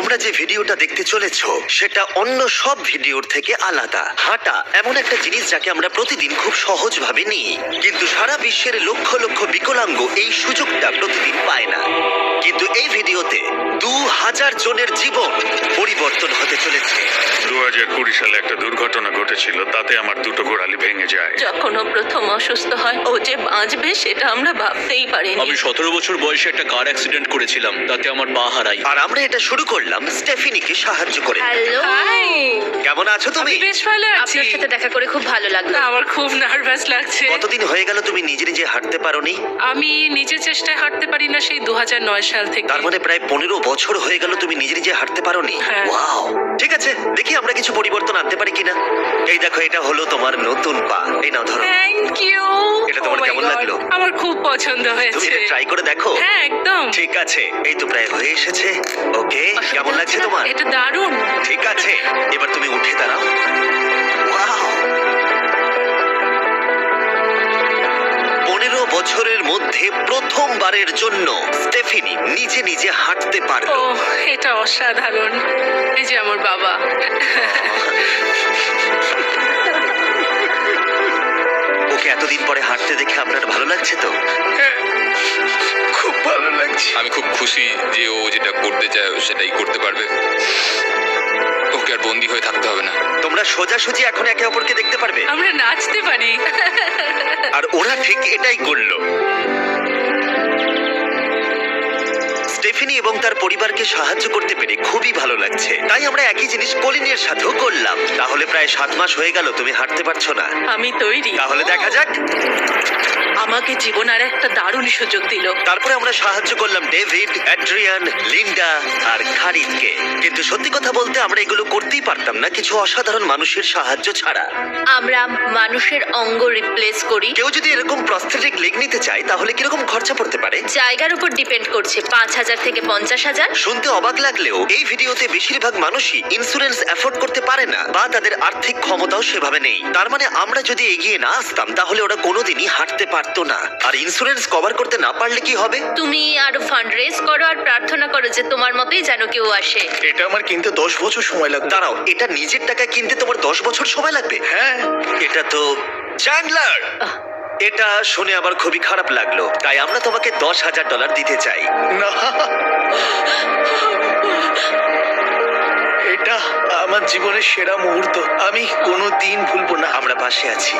তোমরা যে ভিডিওটা দেখতে চলেছো সেটা অন্য সব ভিডিওর থেকে আলাদা। হাঁটা এমন একটা জিনিস যাকে আমরা প্রতিদিন খুব সহজভাবে নিই, কিন্তু সারা বিশ্বের লক্ষ লক্ষ বিকলাঙ্গ এই সুযোগটা প্রতিদিন পায় না। কিন্তু এই ভিডিওতে 2000 জনের জীবন পরিবর্তন হতে চলেছে। 2020 সালে একটা দুর্ঘটনা ঘটেছিল, তাতে আমার দুটো গোড়ালি ভেঙে যায়। যখন ও প্রথম অসুস্থ হয়, ও যে বাঁচবে সেটা আমরা ভাবতেই পারিনি। আমি 17 বছর বয়সে একটা কার অ্যাক্সিডেন্ট করেছিলাম, তাতে আমার পা হারাই। আর আমরা এটা শুরু করলাম স্টেফিনিকে সাহায্য করে। হ্যালো, কেমন আছো তুমি? বেশ ভালো আছি। আপনার সাথে দেখা করে খুব ভালো লাগলো। আমার খুব নার্ভাস লাগছে। কতদিন হয়ে গেল তুমি নিজে নিজে হাঁটতে পারোনি? আমি নিজের চেষ্টায় হাঁটতে পারি না সেই 2009 সাল থেকে। তার মানে প্রায় 15 বছর হয়ে গেল তুমি নিজে নিজে হাঁটতে পারোনি। হ্যাঁ। ওয়াও, ঠিক আছে, দেখি আমরা কিছু পরিবর্তন আনতে পারি কিনা। এই দেখো, এটা হলো তোমার নতুন পা। এই নাও, ধরো। Thank you. এটা তোমার কেমন লাগলো? আমার খুব পছন্দ তুমি হয়েছে। এটা ট্রাই করে দেখো। হ্যাঁ, একদম। ঠিক আছে, এই তো প্রায় হয়ে এসেছে। ওকে, কেমন লাগছে তোমার? এটা দারুণ। ঠিক আছে, এবার তুমি উঠে দাঁড়াও। ওয়াও, 15 বছরের মধ্যে প্রথমবারের জন্য স্টেফিনি নিজে নিজে হাঁটতে ও, পারলো। এটা অসাধারণ। এই যে আমার বাবা। ওকে এতদিন পরে হাঁটতে দেখে আপনার ভালো লাগছে তো? খুব ভালো লাগছে। আমি খুব খুশি যে ও যেটা করতে চায় ও সেটাই করতে পারবে। ওকে আর বন্দি হয়ে থাকতে হবে না। তোমরা সোজাসুজি এখন একে অপরকে দেখতে পারবে। আমরা নাচতে পারি। আর ওরা ঠিক এটাই করলো। স্টেফিনি এবং তার পরিবারকে সাহায্য করতে পেরে খুবই ভালো লাগছে। তাই আমরা একই জিনিস কলিনের সাথেও করলাম। তাহলে প্রায় 7 মাস হয়ে গেল তুমি হাঁটতে পারছো না। আমি তৈরি। তাহলে দেখা যাক। আমাকে জীবন আর একটা দারুণ সুযোগ দিল। তারপরে আমরা সাহায্য করলাম ডেভিড, অ্যাড্রিয়ান, লিন্ডা আর খারিদকে। কিন্তু সত্যি কথা বলতে আমরা এগুলো করতেই পারতাম না কিছু অসাধারণ মানুষের সাহায্য ছাড়া। আমরা মানুষের অঙ্গ রিপ্লেস করি। কেউ যদি এরকম প্রস্থেটিক লেগ নিতে চায় তাহলে কিরকম খরচা পড়তে পারে? জায়গার উপর ডিপেন্ড করছে, 5,000 থেকে 50,000। শুনতে অবাক লাগলেও এই ভিডিওতে বেশিরভাগ মানুষই ইন্স্যুরেন্স অ্যাফোর্ড করতে পারে না, বা তাদের আর্থিক ক্ষমতাও সেভাবে নেই। তার মানে আমরা যদি এগিয়ে না আসতাম তাহলে ওরা কোনোদিনই হাঁটতে পারতো না। আর ইন্স্যুরেন্স কভার করতে না পারলে কি হবে? তুমি আরো ফান্ড রেজ করো আর প্রার্থনা করো যে তোমার মতোই যেন কেউ আসে। এটা আমার কিনতে 10 বছর সময় লাগবে। দাঁড়াও, এটা নিজের টাকায় কিনতে তোমার 10 বছর সময় লাগবে? হ্যাঁ, এটা তো চ্যান্ডলার, এটা শুনে আবার খুবই খারাপ লাগলো। তাই আমরা তোমাকে $10,000 দিতে চাই। না, এটা আমার জীবনের সেরা মুহূর্ত। আমি কোনোদিন ভুলবো না। আমরা পাশে আছি।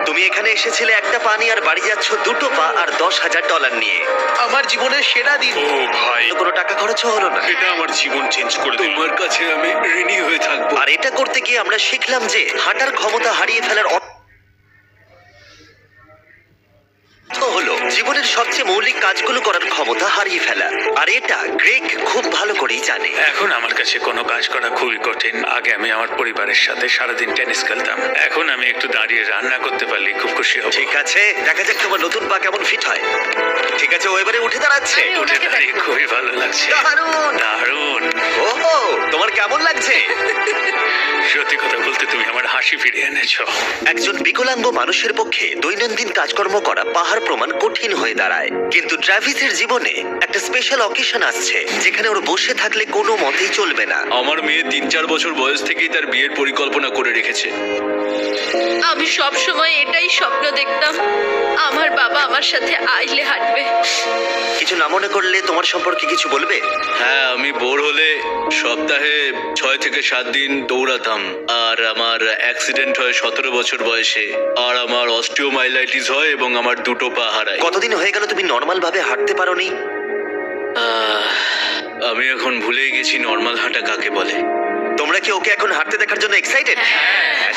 তুমি এখানে এসেছিলে একটা পা নিয়ে আর বাড়ি যাচ্ছ দুটো পা আর $10,000 নিয়ে। আমার জীবনের সেরা দিন। ও ভাই, কোনো টাকা খরচও হলো না। এটা আমার জীবন চেঞ্জ করে দিল। তোমার কাছে আমি ঋণী হয়ে থাকবো। আর এটা করতে গিয়ে আমরা শিখলাম যে হাঁটার ক্ষমতা হারিয়ে ফেলার অর্থ হলো জীবনের সবচেয়ে মৌলিক কাজগুলো করার ক্ষমতা হারিয়ে ফেলা। আর এটা গ্রেগ খুব ভালো করেই জানে। এখন আমার কাছে কোনো কাজ করা খুবই কঠিন। আগে আমি আমার পরিবারের সাথে সারাদিন টেনিস খেলতাম। এখন আমি একটু দাঁড়িয়ে রান্না করতে পারলে খুব খুশি হব। ঠিক আছে, দেখা যাক তোমার নতুন পা কেমন ফিট হয়। ঠিক আছে, ও এবারে উঠে দাঁড়াচ্ছে। উঠে দাঁড়িয়ে খুবই ভালো লাগছে। দারুণ দারুণ। ওহো, তোমার কেমন লাগছে? সত্যি কথা বলতে তুমি আমার হাসি ফিরিয়ে এনেছো। একজন বিকলাঙ্গ মানুষের পক্ষে দৈনন্দিন কাজকর্ম করা পাহাড় প্রমাণ কঠিন হয়ে দাঁড়ায়। কিন্তু ট্রাভিসের জীবনে একটা স্পেশাল অকেশন আসছে যেখানে ওর বসে থাকলে কোনো মতেই চলবে না। আমার মেয়ে 3-4 বছর বয়স থেকেই তার বিয়ের পরিকল্পনা করে রেখেছে। আমি সব সময় এটাই স্বপ্ন দেখতাম, আমার বাবা আমার সাথে আইলে হাঁটবে। কিছু না মনে করলে তোমার সম্পর্কে কিছু বলবে? হ্যাঁ, আমি বোর হলে সপ্তাহে 6 থেকে 7 দিন দৌড়াতাম। আর আমার অ্যাক্সিডেন্ট হয় 17 বছর বয়সে। আর আমার অস্টিওমাইলাইটিস হয় এবং আমার দুটো পা হারায়। কতদিন হয়ে গেল তুমি নর্মাল ভাবে হাঁটতে পারোনি? আমি এখন ভুলেই গেছি নর্মাল হাঁটা কাকে বলে। তোমরা কি ওকে এখন হাঁটতে দেখার জন্য এক্সাইটেড?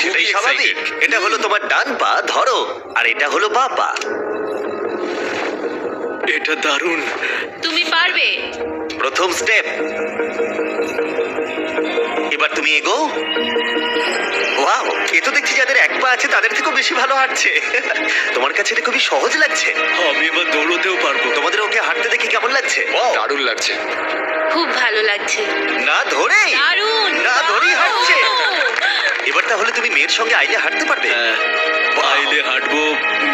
সেটাই খুবই স্বাভাবিক। excited। এটা হলো তোমার ডান পা, ধরো, আর এটা হলো বাঁ পা। এটা দারুণ। তুমি পারবে। প্রথম স্টেপ। এবার তুমি এগো। ওয়াও, এ তো দেখছি যাদের এক পা আছে তাদের থেকেও বেশি ভালো হাঁটছে। তোমার কাছে এটা খুবই সহজ লাগছে। আমি এবার দৌড়তেও পারবো। তোমাদের ওকে হাঁটতে দেখে কেমন লাগছে? দারুণ লাগছে। খুব ভালো লাগছে। না ধরেই দারুণ। না ধরেই হাঁটছে। এবার তাহলে তুমি মেয়ের সঙ্গে আইলে হাঁটতে পারবে? হ্যাঁ, আইলে হাঁটবো,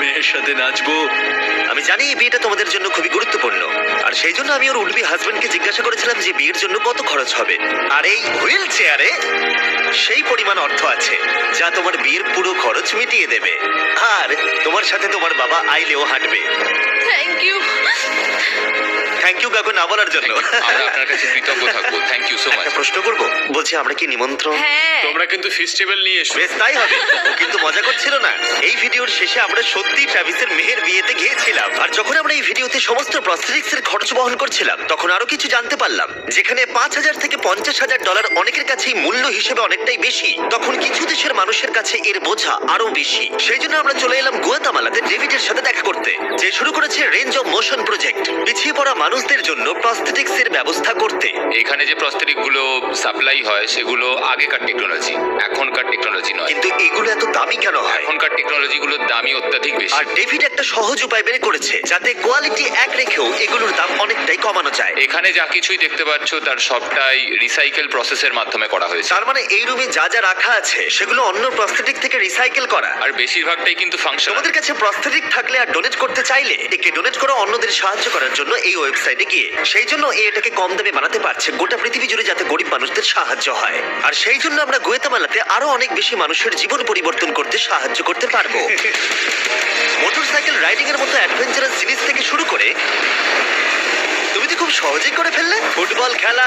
মেয়ের সাথে নাচবো। আমি জানি এই বিয়েটা তোমাদের জন্য খুবই গুরুত্বপূর্ণ, আর সেই জন্য আমি ওর উডবি হাজবেন্ডকে জিজ্ঞাসা করেছিলাম যে বিয়ের জন্য কত খরচ হবে। আর এই হুইল চেয়ারে সেই পরিমাণ অর্থ আছে যা তোমার বিয়ের পুরো খরচ মিটিয়ে দেবে। আর তোমার সাথে তোমার বাবা আইলেও হাঁটবে। Thank you. থ্যাংক ইউ কাকু না বলার জন্য। আমরা আপনার কাছে কৃতজ্ঞ থাকবো। Thank you so much. একটা প্রশ্ন করব, বলছি আমরা কি নিমন্ত্রণ? হ্যাঁ, তোমরা কিন্তু ফেস্টিভ্যাল নিয়ে এসো। বেশ তাই হবে। ও কিন্তু মজা করছিল না। এই ভিডিওর শেষে আমরা সত্যি ট্রাভিসের মেয়ের বিয়েতে গিয়েছিলাম, আর যখন আমরা এই ভিডিওতে সমস্ত প্রস্থেটিক্স এর খরচ বহন করছিলাম তখন আরো কিছু জানতে পারলাম। যেখানে $5,000 থেকে $50,000 অনেকের কাছেই মূল্য হিসেবে অনেকটাই বেশি, তখন কিছু দেশের মানুষের কাছে এর বোঝা আরো বেশি। সেই জন্য আমরা চলে এলাম গুয়াতামালাতে ডেভিডের সাথে দেখা করতে, যে শুরু করেছে রেঞ্জ অফ মোশন প্রজেক্ট, পিছিয়ে পড়া মানুষদের জন্য প্রস্থেটিক্স এর ব্যবস্থা করতে। এখানে যে প্রস্তরিক গুলো সাপ্লাই হয় সেগুলো আগেকার টেকনোলজি, এখনকার টেকনোলজি নয়। কিন্তু এগুলো এত দামি কেন হয়? এখনকার টেকনোলজি গুলোর দামই অত্যাধিক বেশি। আর ডেভিড একটা সহজ উপায় বের করেছে যাতে কোয়ালিটি এক রেখেও এগুলোর দাম অনেকটাই কমানো যায়। এখানে যা কিছুই দেখতে পাচ্ছ তার সবটাই রিসাইকেল প্রসেসের মাধ্যমে করা হয়েছে। তার মানে এই রুমে যা যা রাখা আছে সেগুলো অন্য প্রস্থেটিক থেকে রিসাইকেল করা। আর বেশিরভাগটাই কিন্তু ফাংশন। তোমাদের কাছে প্রস্থেটিক থাকলে আর ডোনেট করতে চাইলে একে ডোনেট করো অন্যদের সাহায্য করার জন্য এই ওয়েবসাইটে গিয়ে। সেই জন্য এটাকে কম দামে বানাতে পারছে গোটা পৃথিবী জুড়ে যাতে গরিব মানুষদের সাহায্য হয়। আর সেই জন্য আমরা গুয়াতামালাতে আরো অনেক বেশি মানুষের জীবন পরিবর্তন করতে সাহায্য করতে পারবো। মোটরসাইকেল রাইডিং এর মতো অ্যাডভেঞ্চারাস জিনিস থেকে শুরু করে তুমি তো খুব সহজেই করে ফেললে। ফুটবল খেলা,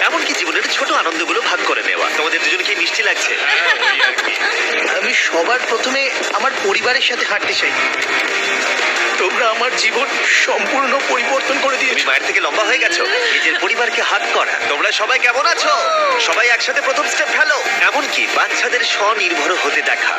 এমনকি জীবনের ছোট আনন্দগুলো ভাগ করে নেওয়া। তোমাদের দুজনকে মিষ্টি লাগছে। আমি সবার প্রথমে আমার পরিবারের সাথে হাঁটতে চাই। তোমরা আমার জীবন সম্পূর্ণ পরিবর্তন করে তুমি দিয়েছো। মায়ের থেকে লম্বা হয়ে গেছো। নিজের পরিবারকে হাত করা। তোমরা সবাই কেমন আছো? সবাই একসাথে প্রথম স্টেপ ফেলো। এমনকি বাচ্চাদের স্বনির্ভর হতে দেখা।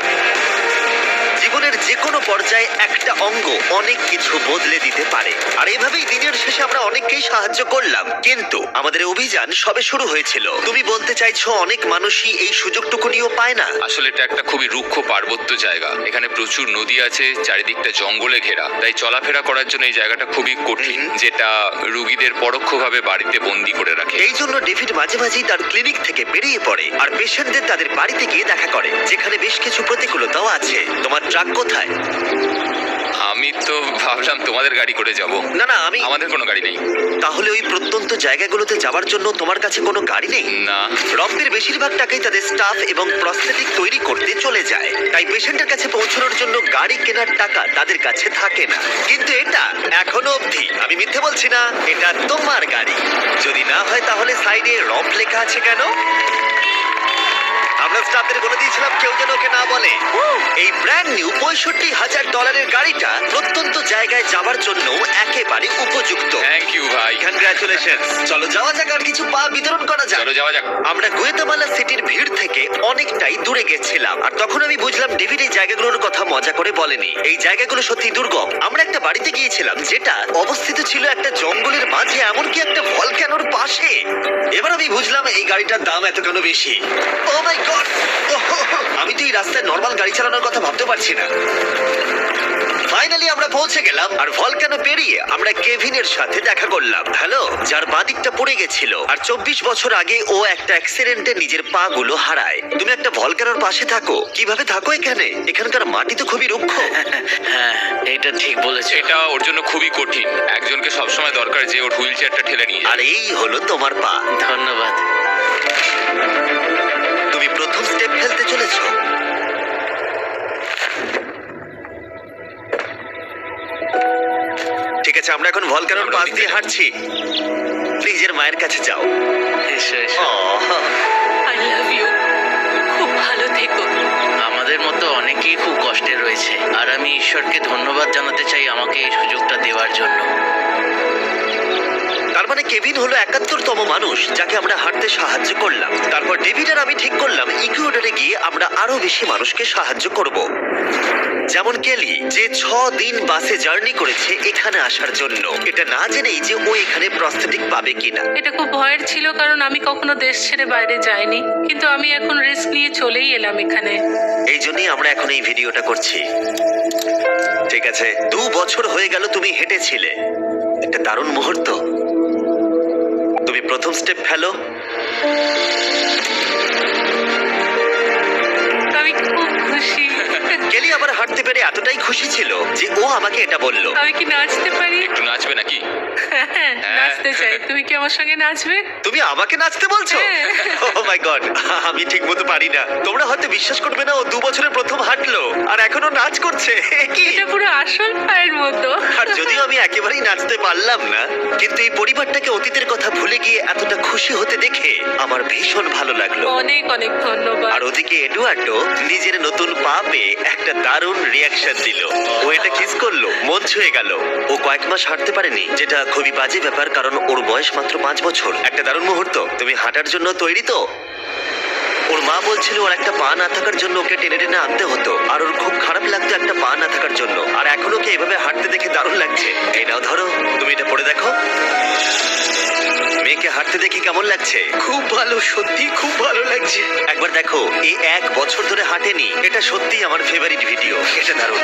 জীবনের যে কোনো পর্যায়ে একটা অঙ্গ অনেক কিছু বদলে দিতে পারে। আর এইভাবেই দিনের শেষে আমরা অনেককেই সাহায্য করলাম, কিন্তু আমাদের অভিযান সবে শুরু হয়েছিল। তুমি বলতে চাইছো অনেক মানুষই এই সুযোগটুকু নিয়েও পায় না? আসলে এটা একটা খুবই রুক্ষ পার্বত্য জায়গা। এখানে প্রচুর নদী আছে, চারিদিকটা জঙ্গলে ঘেরা, তাই চলাফেরা করার জন্য এই জায়গাটা খুবই কঠিন, যেটা রুগীদের পরোক্ষভাবে বাড়িতে বন্দি করে রাখে। এই জন্য ডেভিড মাঝে মাঝেই তার ক্লিনিক থেকে বেরিয়ে পড়ে আর পেশেন্টদের তাদের বাড়িতে গিয়ে দেখা করে, যেখানে বেশ কিছু প্রতিকূলতাও আছে। তোমার ট্রাক কোথায়? আমি তো ভাবলাম তোমাদের গাড়ি করে যাব। না না, আমি আমাদের কোনো গাড়ি নেই। তাহলে ওই প্রত্যন্ত জায়গাগুলোতে যাওয়ার জন্য তোমার কাছে কোনো গাড়ি নেই? না। রবদের বেশিরভাগ টাকাই তাদের স্টাফ এবং প্রস্থেটিক তৈরি করতে চলে যায়, তাই পেশেন্টের কাছে পৌঁছানোর জন্য গাড়ি কেনার টাকা তাদের কাছে থাকে না। কিন্তু এটা এখনো অবধি, আমি মিথ্যে বলছি না, এটা তোমার গাড়ি। যদি না হয় তাহলে সাইডে রব লেখা আছে কেন? আমরা স্টাফদের বলে দিয়েছিলাম কেউ যেন ওকে না বলে। এই ব্র্যান্ড নিউ $65,000 গাড়িটা প্রত্যন্ত জায়গায় যাওয়ার জন্য একেবারে উপযুক্ত। থ্যাংক ইউ ভাই। কনগ্রাচুলেশন। চলো যাওয়া যাক আর কিছু পা বিতরণ করা যাক। চলো যাওয়া যাক। আমরা গুয়েতামালা সিটির ভিড় থেকে অনেকটাই দূরে গেছিলাম, আর তখন আমি বুঝলাম ডেভিড এই জায়গাগুলোর কথা মজা করে বলেনি। এই জায়গাগুলো সত্যি দুর্গম। আমরা একটা বাড়িতে গিয়েছিলাম যেটা অবস্থিত ছিল একটা জঙ্গলের মাঝে, এমনকি একটা ভলক্যানোর পাশে। এবার আমি বুঝলাম এই গাড়িটার দাম এত কেন বেশি। ও মাই গড! আমি তো এই রাস্তায় নর্মাল গাড়ি চালানোর কথা ভাবতে পারছি না। ফাইনালি আমরা পৌঁছে গেলাম, আর ভলকানো পেরিয়ে আমরা কেভিনের সাথে দেখা করলাম। হ্যালো, যার বাদিকটা পড়ে গেছিল, আর 24 বছর আগে ও একটা অ্যাক্সিডেন্টে নিজের পা গুলো হারায়। তুমি একটা ভলকানোর পাশে থাকো, কিভাবে থাকো এখানে? এখানকার মাটি তো খুবই রুক্ষ। হ্যাঁ, এটা ঠিক বলেছো। এটা ওর জন্য খুবই কঠিন। একজনকে সবসময় দরকার যে ওর হুইল চেয়ারটা ঠেলে নিয়ে যায়। আর এই হলো তোমার পা। ধন্যবাদ। তুমি প্রথম স্টেপ ফেলতে চলেছো। ঠিক আছে, আমরা এখন ভলকানোর পাশ দিয়ে হাঁটছি। নিজের মায়ের কাছে যাও। এসো এসো। I love you. খুব ভালো থেকো। আমাদের মতো অনেকেই খুব কষ্টে রয়েছে, আর আমি ঈশ্বরকে ধন্যবাদ জানাতে চাই আমাকে এই সুযোগটা দেওয়ার জন্য। তার মানে কেভিন হলো 71তম মানুষ যাকে আমরা হাঁটতে সাহায্য করলাম। তারপর ডেভিড আর আমি ঠিক করলাম ইকুয়েডরে গিয়ে আমরা আরো বেশি মানুষকে সাহায্য করব, যেমন কেলি, যে 6 দিন বাসে জার্নি করেছে এখানে আসার জন্য, এটা না জেনেই যে ও এখানে প্রস্থেটিক পাবে কিনা। এটা খুব ভয়ের ছিল, কারণ আমি কখনো দেশ ছেড়ে বাইরে যাইনি, কিন্তু আমি এখন রিস্ক নিয়ে চলেই এলাম এখানে। এই জন্যই আমরা এখন এই ভিডিওটা করছি। ঠিক আছে, 2 বছর হয়ে গেল তুমি হেঁটেছিলে, একটা দারুণ মুহূর্ত। তুমি প্রথম স্টেপ ফেলো। খুব খুশি। কেলি আবার হাঁটতে পেরে এতটাই খুশি ছিল যে ও আমাকে এটা বলল। আমি কি নাচতে পারি? একটু নাচবে নাকি? হ্যাঁ, নাচতে চাই। তুমি কি আমার সঙ্গে নাচবে? তুমি আমাকে নাচতে বলছো? হ্যাঁ। ও মাই গড, আমি ঠিক মতো পারি না। তোমরা হয়তো বিশ্বাস করবে না, ও 2 বছরে প্রথম হাঁটলো আর এখনো নাচ করছে। কি? এটা পুরো আসল পায়ের মতো। আর যদিও আমি একেবারেই নাচতে পারলাম না, কিন্তু এই পরিবারটাকে অতীতের কথা ভুলে গিয়ে এতটা খুশি হতে দেখে আমার ভীষণ ভালো লাগলো। অনেক অনেক ধন্যবাদ। আর ওদিকে এডুয়ার্ডো নিজের নতুন পা পেয়ে একটা দারুণ রিয়াকশন দিল। ও এটা কিস করলো, মন ছুঁয়ে গেল। ও কয়েক মাস হাঁটতে পারেনি, যেটা খুবই বাজে ব্যাপার, কারণ ওর বয়স মাত্র 5 বছর। একটা দারুণ মুহূর্ত। তুমি হাঁটার জন্য তৈরি তো? ওর মা বলছিল ওর একটা পা না থাকার জন্য ওকে টেনে টেনে আনতে হতো, আর ওর খুব খারাপ লাগতো একটা পা না থাকার জন্য। আর এখন ওকে এভাবে হাঁটতে দেখে দারুণ লাগছে। এই নাও ধরো, তুমি এটা পরে দেখো। মেয়েকে হাঁটতে দেখে কেমন লাগছে? খুব ভালো, সত্যি খুব ভালো লাগছে। একবার দেখো, এই 1 বছর ধরে হাঁটেনি। এটা সত্যিই আমার ফেভারিট ভিডিও। এটা দারুণ।